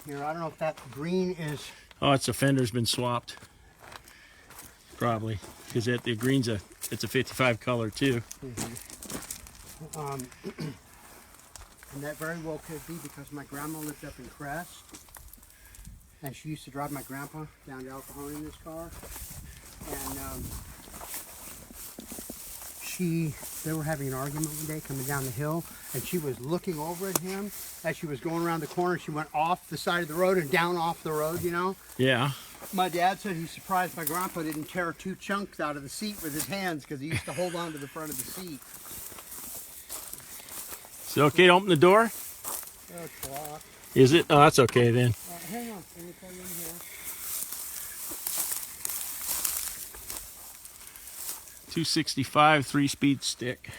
here. I don't know if that green is... Oh, it's the fender's been swapped. Probably. Because the green's it's a 55 color too. And that very well could be because my grandma lived up in Crest. And she used to drive my grandpa down to El Cajon in this car. And they were having an argument one day coming down the hill, and she was looking over at him as she was going around the corner. She went off the side of the road and down off the road, you know? Yeah. My dad said he's surprised my grandpa didn't tear 2 chunks out of the seat with his hands because he used to hold on to the front of the seat. Is it okay to open the door? It's locked. Is it? Oh, that's okay then. Hang on, let me tell you in here. 265 3-speed stick.